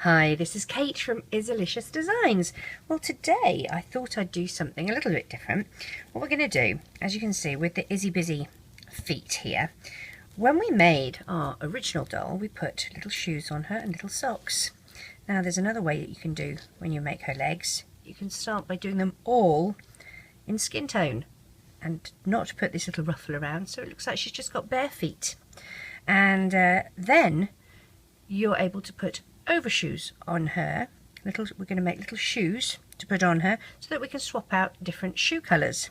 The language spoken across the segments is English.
Hi, this is Kate from Izzalicious Designs. Well, today I thought I'd do something a little bit different. What we're going to do, as you can see with the Izzy Bizzy feet here, when we made our original doll, we put little shoes on her and little socks. Now there's another way that you can do when you make her legs. You can start by doing them all in skin tone and not put this little ruffle around, so it looks like she's just got bare feet. And then you're able to put overshoes on her. We're going to make little shoes to put on her so that we can swap out different shoe colours.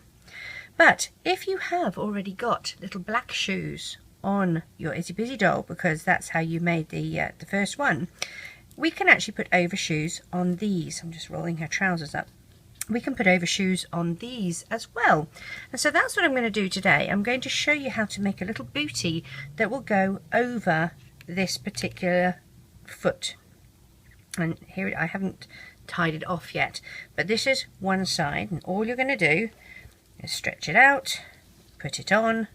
But if you have already got little black shoes on your Izzy Bizzy doll, because that's how you made the first one, we can actually put overshoes on these. I'm just rolling her trousers up. We can put overshoes on these as well. And so that's what I'm going to do today. I'm going to show you how to make a little bootie that will go over this particular foot. And here, I haven't tied it off yet, but this is one side, and all you're going to do is stretch it out, put it on,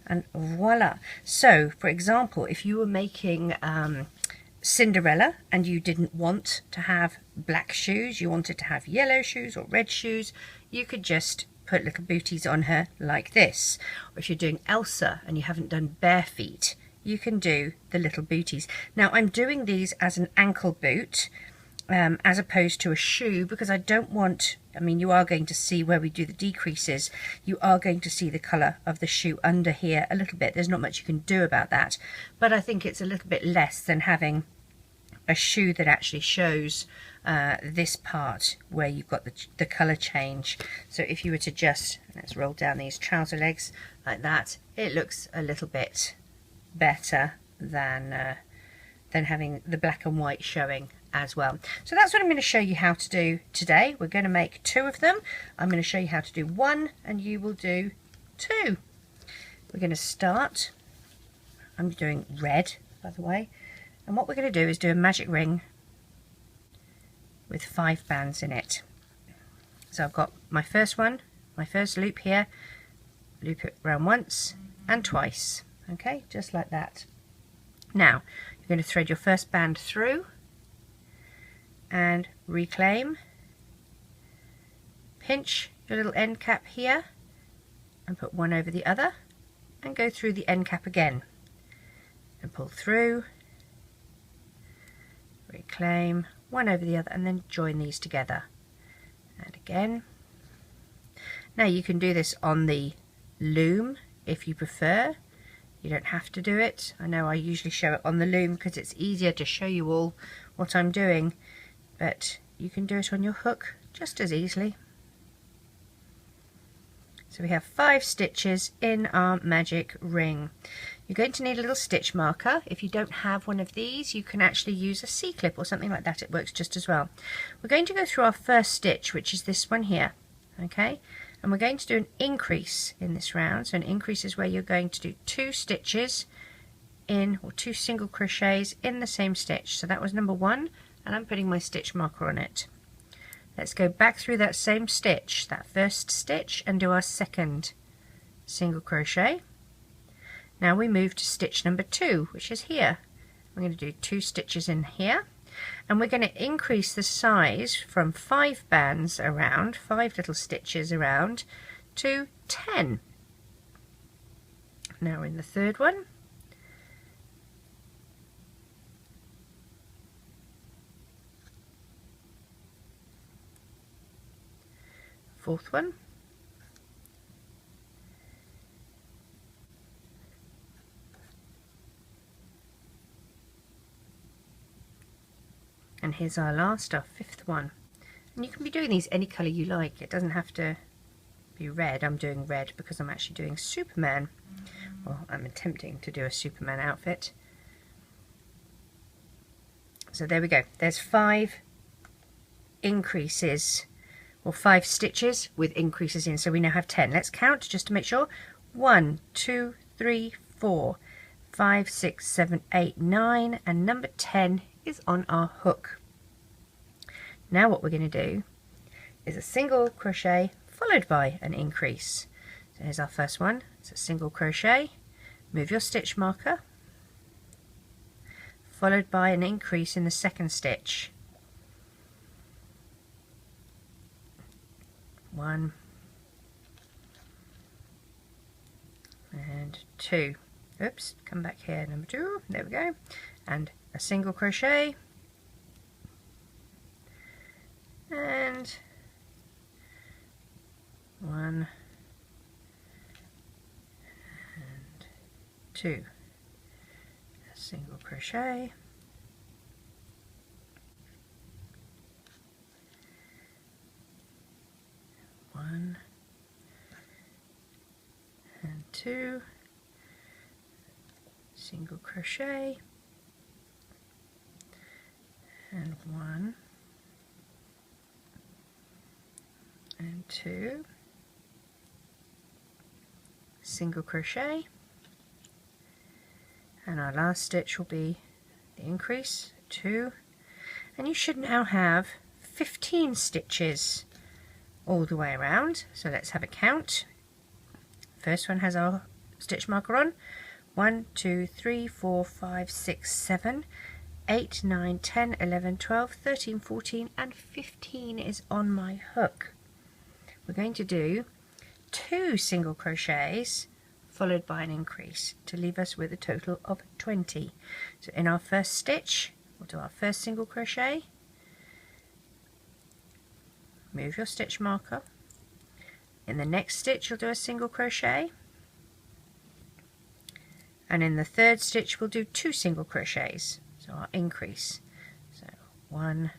and voila. So for example, if you were making Cinderella and you didn't want to have black shoes, you wanted to have yellow shoes or red shoes, you could just put little booties on her like this. Or if you're doing Elsa and you haven't done bare feet, you can do the little booties. Now I'm doing these as an ankle boot as opposed to a shoe, because I don't want, I mean, you are going to see where we do the decreases, you are going to see the colour of the shoe under here a little bit. There's not much you can do about that, but I think it's a little bit less than having a shoe that actually shows this part where you've got the colour change. So if you were to just, let's roll down these trouser legs like that, it looks a little bit better than having the black and white showing as well. So that's what I'm going to show you how to do today. We're going to make two of them. I'm going to show you how to do one and you will do two. We're going to start, I'm doing red by the way, and what we're going to do is do a magic ring with 5 bands in it. So I've got my first one, my first loop here, loop it around once and twice. Okay, just like that. Now you're going to thread your first band through and reclaim, pinch your little end cap here and put one over the other and go through the end cap again and pull through, reclaim, one over the other, and then join these together and again. Now you can do this on the loom if you prefer. You don't have to do it. I know I usually show it on the loom because it's easier to show you all what I'm doing, but you can do it on your hook just as easily. So we have 5 stitches in our magic ring. You're going to need a little stitch marker. If you don't have one of these, you can actually use a C-clip or something like that. It works just as well. We're going to go through our first stitch, which is this one here. Okay, and we're going to do an increase in this round. So an increase is where you're going to do 2 stitches in, or 2 single crochets in the same stitch. So that was number 1, and I'm putting my stitch marker on it. Let's go back through that same stitch, that first stitch, and do our second single crochet. Now we move to stitch number 2, which is here. We're going to do 2 stitches in here, and we're going to increase the size from 5 bands around, 5 little stitches around, to 10. Now we're in the third one. Fourth one. And here's our last, our 5th one. And you can be doing these any colour you like. It doesn't have to be red. I'm doing red because I'm actually doing Superman. Well, I'm attempting to do a Superman outfit. So there we go. There's 5 increases, or 5 stitches with increases in. So we now have 10. Let's count just to make sure. 1, 2, 3, 4, 5, 6, 7, 8, 9, and number 10 is on our hook. Now what we're going to do is a single crochet followed by an increase. So here's our first one. It's a single crochet. Move your stitch marker, followed by an increase in the second stitch. 1 and 2. Oops, come back here, number 2, there we go, and a single crochet, and 1 and 2, a single crochet, one and 2, single crochet, and 1 and 2, single crochet, and our last stitch will be the increase, 2, and you should now have 15 stitches all the way around. So let's have a count. First one has our stitch marker on. 1, 2, 3, 4, 5, 6, 7, 8, 9, 10, 11, 12, 13, 14 and 15 is on my hook. We're going to do 2 single crochets followed by an increase to leave us with a total of 20. So in our first stitch we'll do our first single crochet, move your stitch marker, in the next stitch you'll do a single crochet, and in the third stitch we'll do 2 single crochets, so our increase, so 1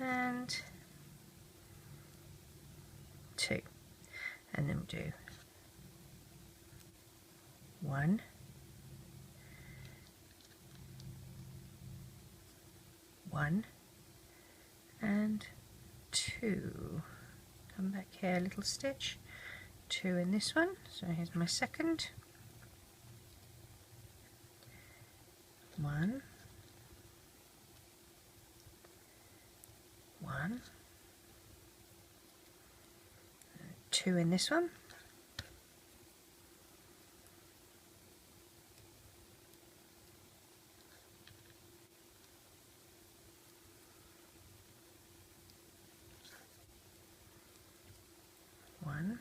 and 2, and then we'll do 1 1 and 2. Come back here a little stitch, 2 in this one, so here's my second, 1 1, 2 in this one, 1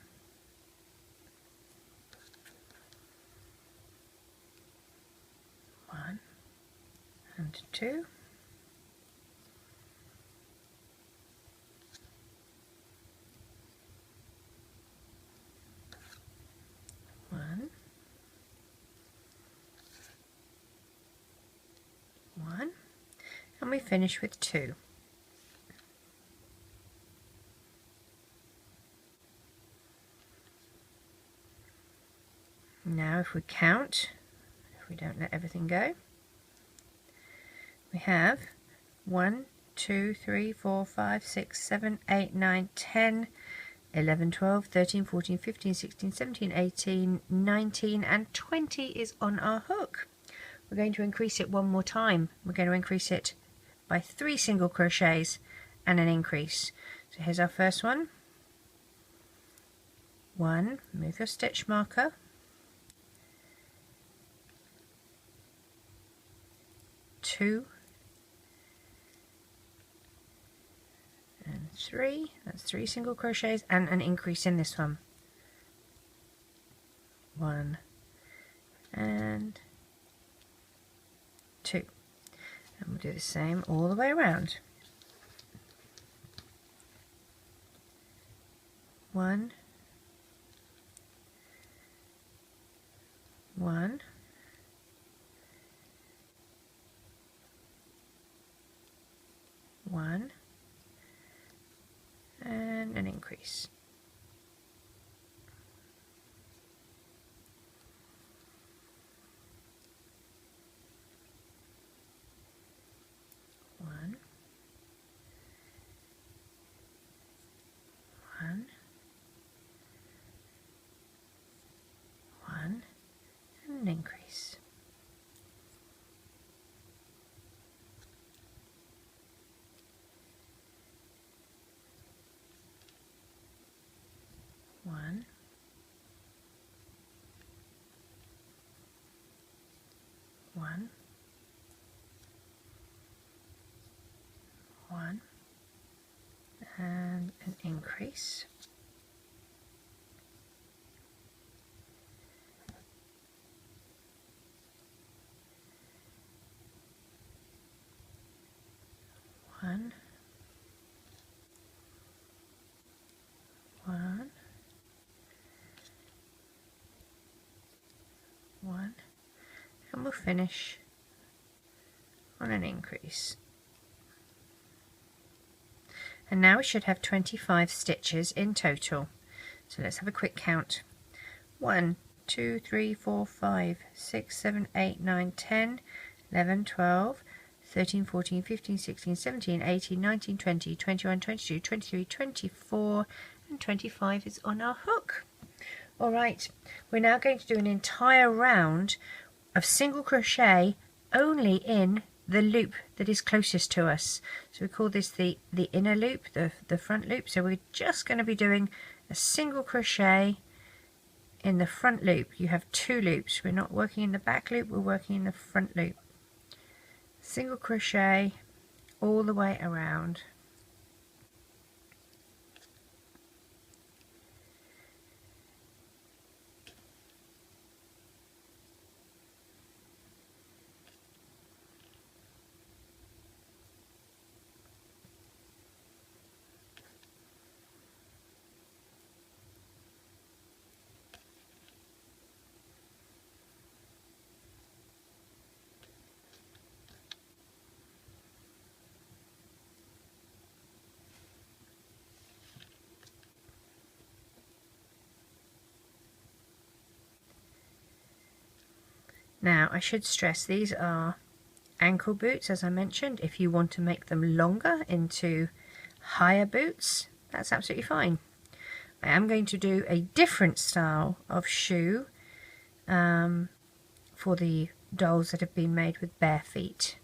1 and 2, 1 1, and we finish with 2. Now if we count, if we don't let everything go, we have 1, 2, 3, 4, 5, 6, 7, 8, 9, 10, 11, 12, 13, 14, 15, 16, 17, 18, 19 and 20 is on our hook. We're going to increase it one more time. We're going to increase it by 3 single crochets and an increase. So here's our first one. 1, move your stitch marker, 2 and 3, that's 3 single crochets and an increase in this one, 1 and 2, and we'll do the same all the way around. 1 1 1 and an increase. 1 1 1 and an increase. increase. One, one, one, and we'll finish on an increase. And now we should have 25 stitches in total. So let's have a quick count. 1, 2, 3, 4, 5, 6, 7, 8, 9, 10, 11, 12, 13, 14, 15, 16, 17, 18, 19, 20, 21, 22, 23, 24, and 25 is on our hook. Alright, we're now going to do an entire round of single crochet only in the loop that is closest to us. So we call this the inner loop, the front loop. So we're just going to be doing a single crochet in the front loop. You have two loops. We're not working in the back loop, we're working in the front loop. Single crochet all the way around. Now I should stress these are ankle boots, as I mentioned. If you want to make them longer into higher boots, that's absolutely fine. I am going to do a different style of shoe for the dolls that have been made with bare feet.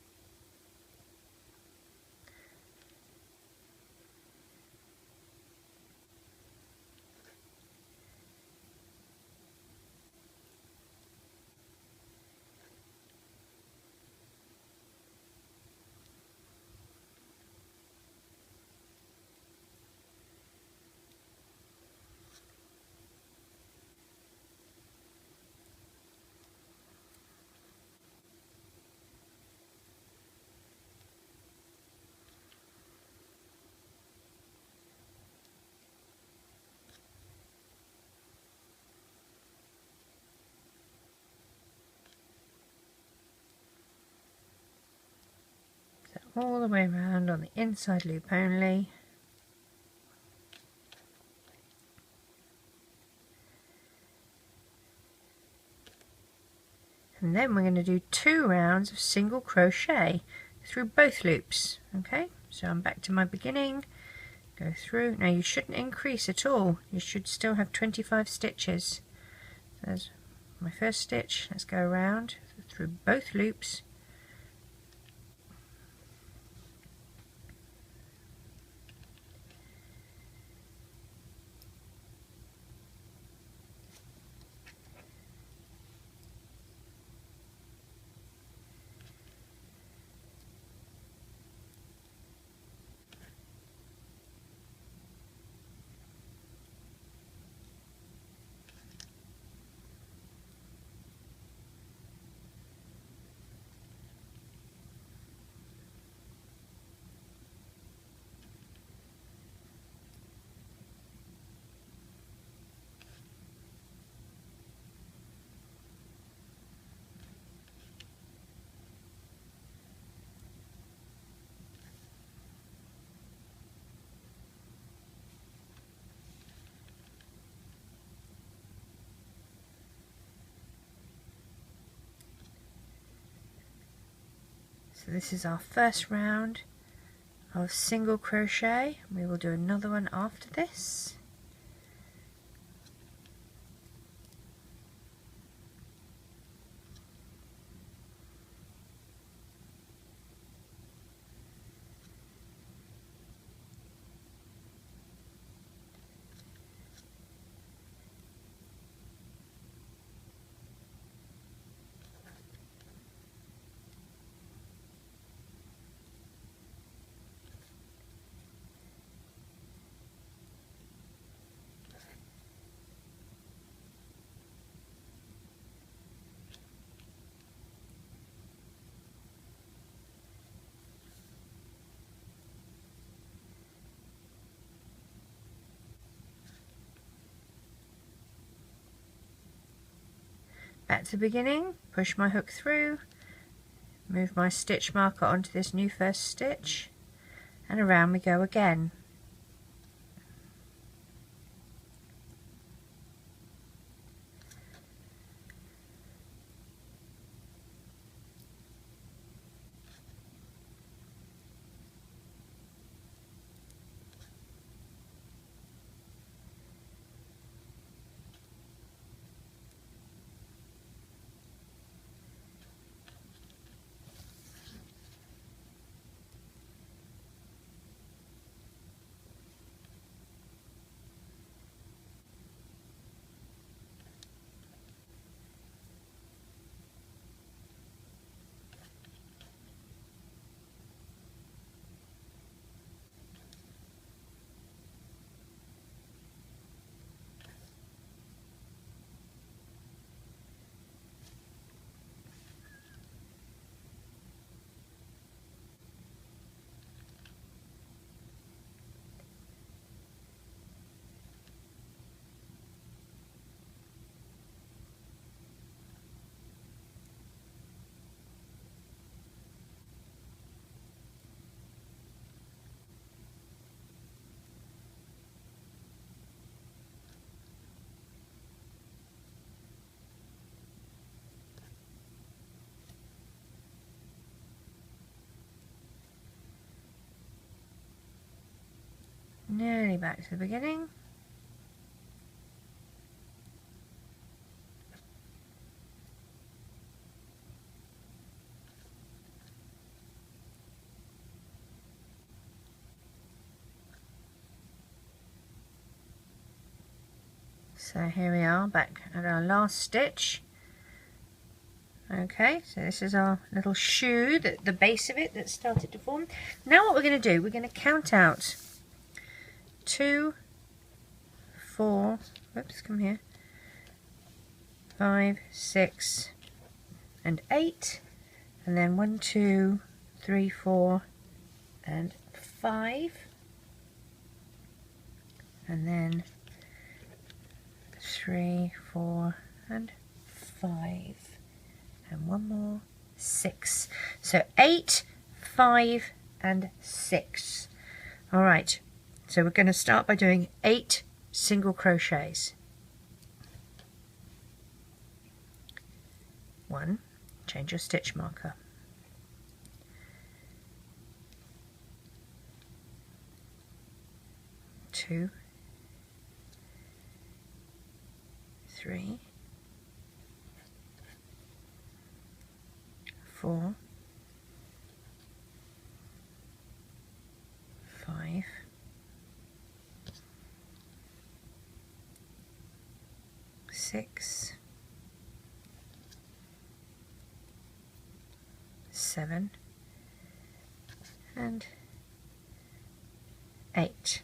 All the way around on the inside loop only. And then we're going to do 2 rounds of single crochet through both loops. Okay, so I'm back to my beginning, go through. Now you shouldn't increase at all, you should still have 25 stitches. There's my first stitch. Let's go around through both loops. So this is our first round of single crochet. We will do another one after this. back to the beginning, push my hook through, move my stitch marker onto this new first stitch, and around we go again. Nearly back to the beginning. So here we are back at our last stitch. Okay, so this is our little shoe, the base of it that started to form. Now what we're going to do, we're going to count out 2, 4, whoops, come here, 5, 6, and 8, and then 1, 2, 3, 4, and 5, and then 3, 4, and 5. And one more, 6. So 8, 5, and 6. All right, so we're going to start by doing 8 single crochets. 1, change your stitch marker. 2, 3, 4, 5, 6, 7, and 8.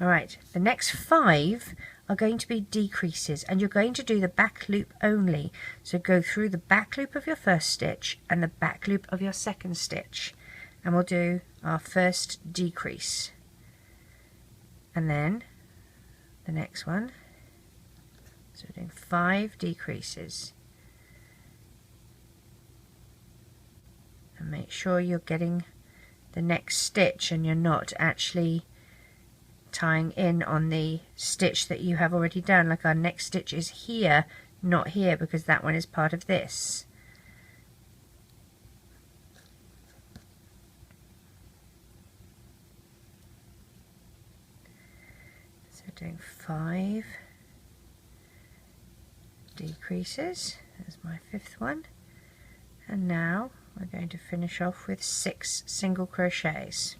All right, the next 5 are going to be decreases, and you're going to do the back loop only. So go through the back loop of your first stitch and the back loop of your second stitch, and we'll do our first decrease, and then the next one. So we're doing 5 decreases, and make sure you're getting the next stitch and you're not actually tying in on the stitch that you have already done. Like our next stitch is here, not here, because that one is part of this. So doing 5 decreases, there's my 5th one, and now we're going to finish off with 6 single crochets.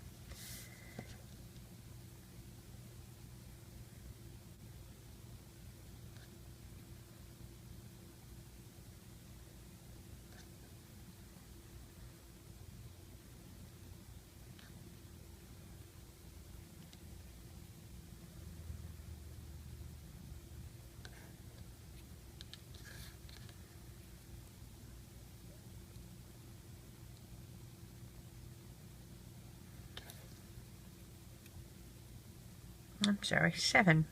I'm sorry, 7.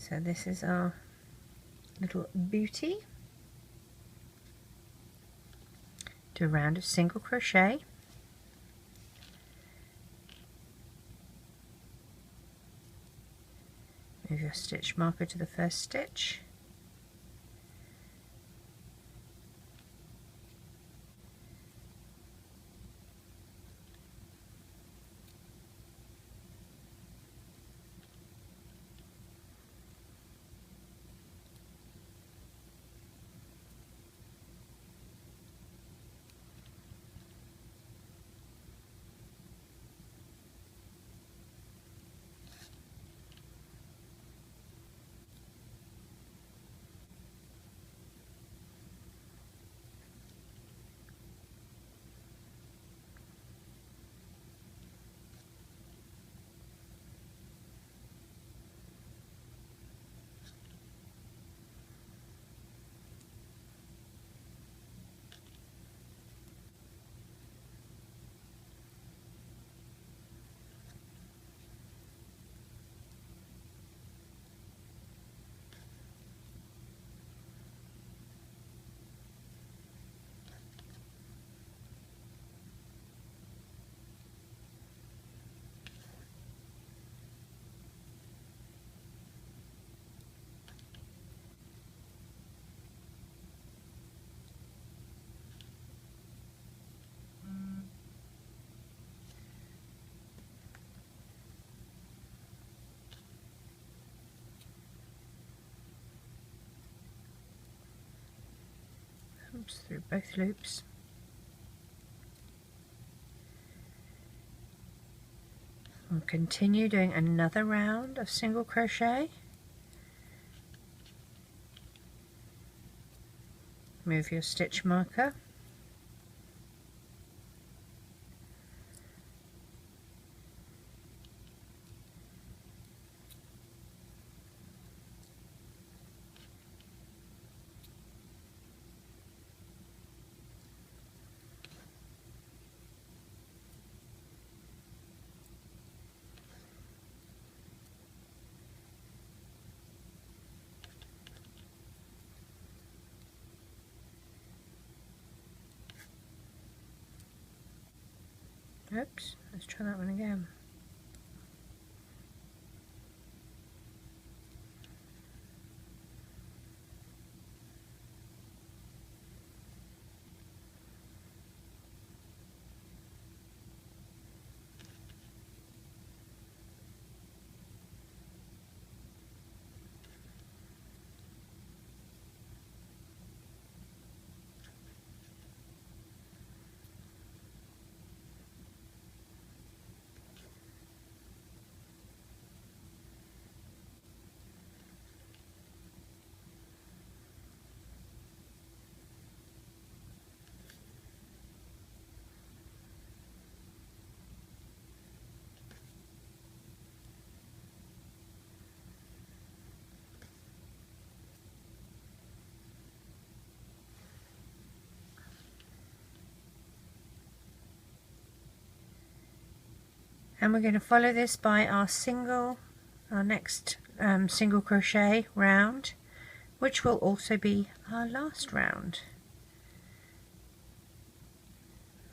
So this is our little booty. Do a round of single crochet. Move your stitch marker to the first stitch. Oops, through both loops. We'll continue doing another round of single crochet. Move your stitch marker. Oops, let's try that one again. And we're going to follow this by our next single crochet round, which will also be our last round.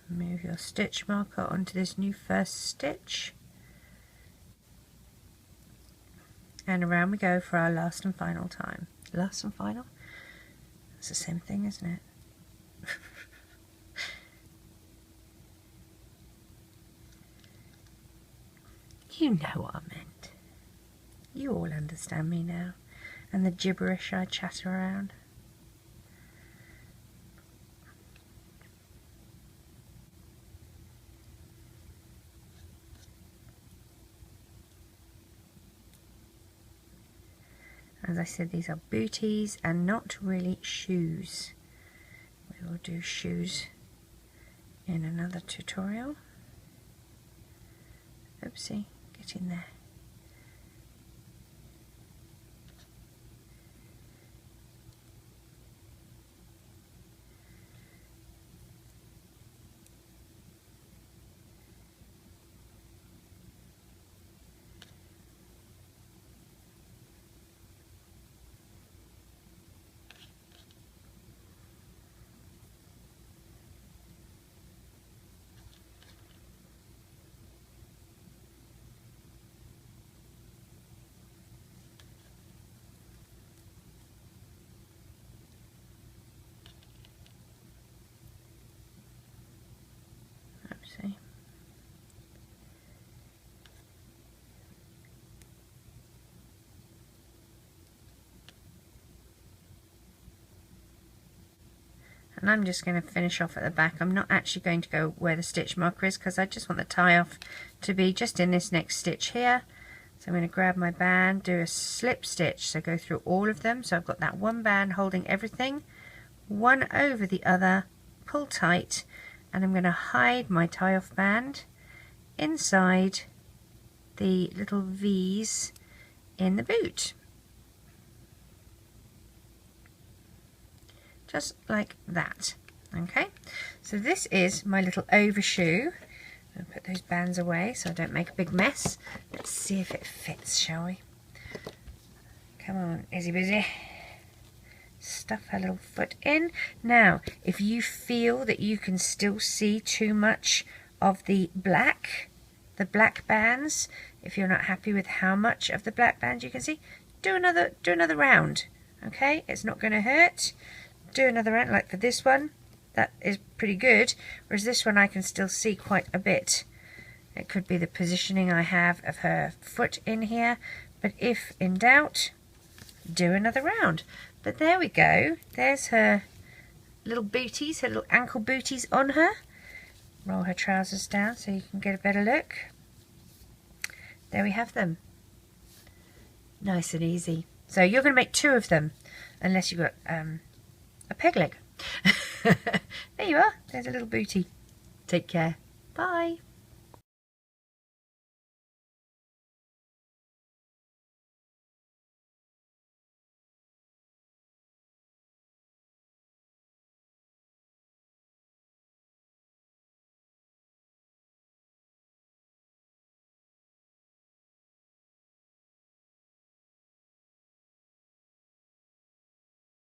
Move your stitch marker onto this new first stitch, and around we go for our last and final time. Last and final? It's the same thing, isn't it? You know what I meant. You all understand me now, and the gibberish I chat around. As I said, these are booties and not really shoes. We will do shoes in another tutorial. Oopsie, get in there. See? And I'm just going to finish off at the back. I'm not actually going to go where the stitch marker is because I just want the tie off to be just in this next stitch here. So I'm going to grab my band, do a slip stitch, so go through all of them. So I've got that one band holding everything, one over the other, pull tight, and I'm going to hide my tie off band inside the little V's in the boot. Just like that. Okay, so this is my little overshoe. I'll put those bands away so I don't make a big mess. Let's see if it fits, shall we? Come on, Izzy Bizzy. Stuff her little foot in. Now, if you feel that you can still see too much of the black bands, if you're not happy with how much of the black bands you can see, do another round. Okay, it's not going to hurt. Do another round, like for this one. That is pretty good, whereas this one I can still see quite a bit. It could be the positioning I have of her foot in here, but if in doubt, do another round. But there we go, there's her little booties, her little ankle booties on her. Roll her trousers down so you can get a better look. There we have them. Nice and easy. So you're going to make 2 of them, unless you've got a peg leg. There you are, there's a little booty. Take care. Bye.